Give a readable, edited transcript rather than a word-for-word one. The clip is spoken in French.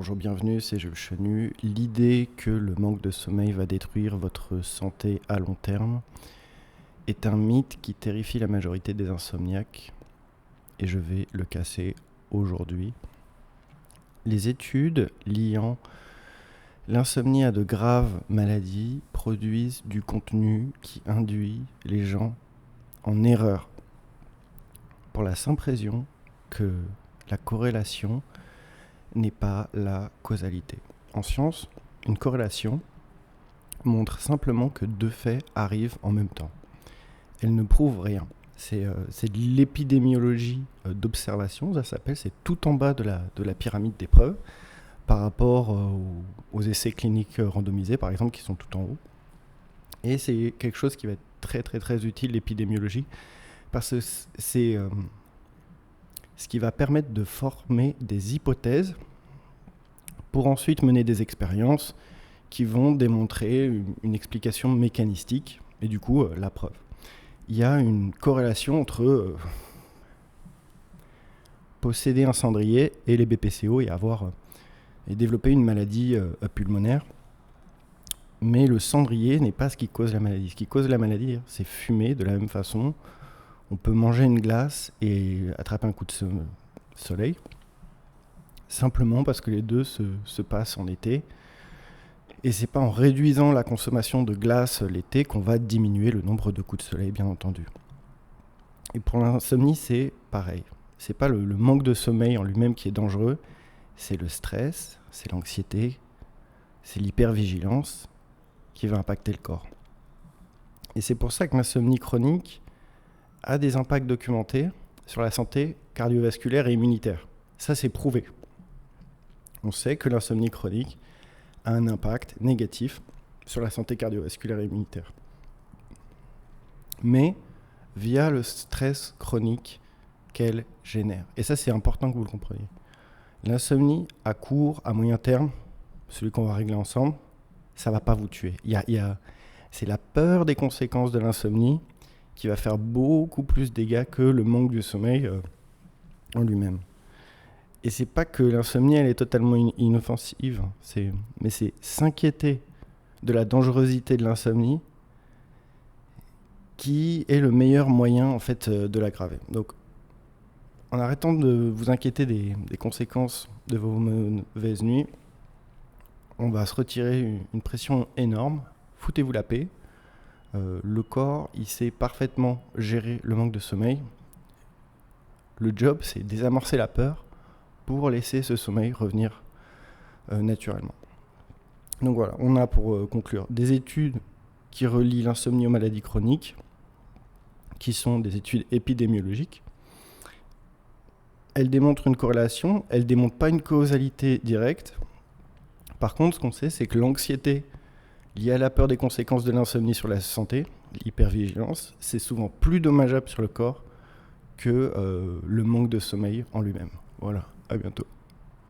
Bonjour, bienvenue, c'est Jules Chenu. L'idée que le manque de sommeil va détruire votre santé à long terme est un mythe qui terrifie la majorité des insomniaques et je vais le casser aujourd'hui. Les études liant l'insomnie à de graves maladies produisent du contenu qui induit les gens en erreur pour la simple raison que la corrélation n'est pas la causalité. En science, une corrélation montre simplement que deux faits arrivent en même temps. Elle ne prouve rien. C'est de l'épidémiologie d'observation, ça s'appelle, c'est tout en bas de la pyramide des preuves par rapport aux essais cliniques randomisés, par exemple, qui sont tout en haut. Et c'est quelque chose qui va être très très très utile, l'épidémiologie, parce que c'est ce qui va permettre de former des hypothèses pour ensuite mener des expériences qui vont démontrer une explication mécanistique et du coup la preuve. Il y a une corrélation entre posséder un cendrier et les BPCO et développer une maladie pulmonaire. Mais le cendrier n'est pas ce qui cause la maladie. Ce qui cause la maladie, c'est fumer de la même façon. On peut manger une glace et attraper un coup de soleil, simplement parce que les deux se passent en été. Et c'est pas en réduisant la consommation de glace l'été qu'on va diminuer le nombre de coups de soleil, bien entendu. Et pour l'insomnie, c'est pareil. C'est pas le manque de sommeil en lui-même qui est dangereux, c'est le stress, c'est l'anxiété, c'est l'hypervigilance qui va impacter le corps. Et c'est pour ça que l'insomnie chronique a des impacts documentés sur la santé cardiovasculaire et immunitaire. Ça, c'est prouvé. On sait que l'insomnie chronique a un impact négatif sur la santé cardiovasculaire et immunitaire. Mais via le stress chronique qu'elle génère. Et ça, c'est important que vous le compreniez. L'insomnie à court, à moyen terme, celui qu'on va régler ensemble, ça ne va pas vous tuer. C'est la peur des conséquences de l'insomnie qui va faire beaucoup plus de dégâts que le manque de sommeil en lui-même. Et c'est pas que l'insomnie elle est totalement inoffensive, mais c'est s'inquiéter de la dangerosité de l'insomnie qui est le meilleur moyen en fait de l'aggraver. Donc en arrêtant de vous inquiéter des conséquences de vos mauvaises nuits, on va se retirer une pression énorme, foutez-vous la paix. Le corps, il sait parfaitement gérer le manque de sommeil. Le job, c'est désamorcer la peur pour laisser ce sommeil revenir naturellement. Donc voilà, on a pour conclure des études qui relient l'insomnie aux maladies chroniques, qui sont des études épidémiologiques. Elles démontrent une corrélation, elles ne démontrent pas une causalité directe. Par contre, ce qu'on sait, c'est que l'anxiété liée à la peur des conséquences de l'insomnie sur la santé, l'hypervigilance, c'est souvent plus dommageable sur le corps que le manque de sommeil en lui-même. Voilà, à bientôt.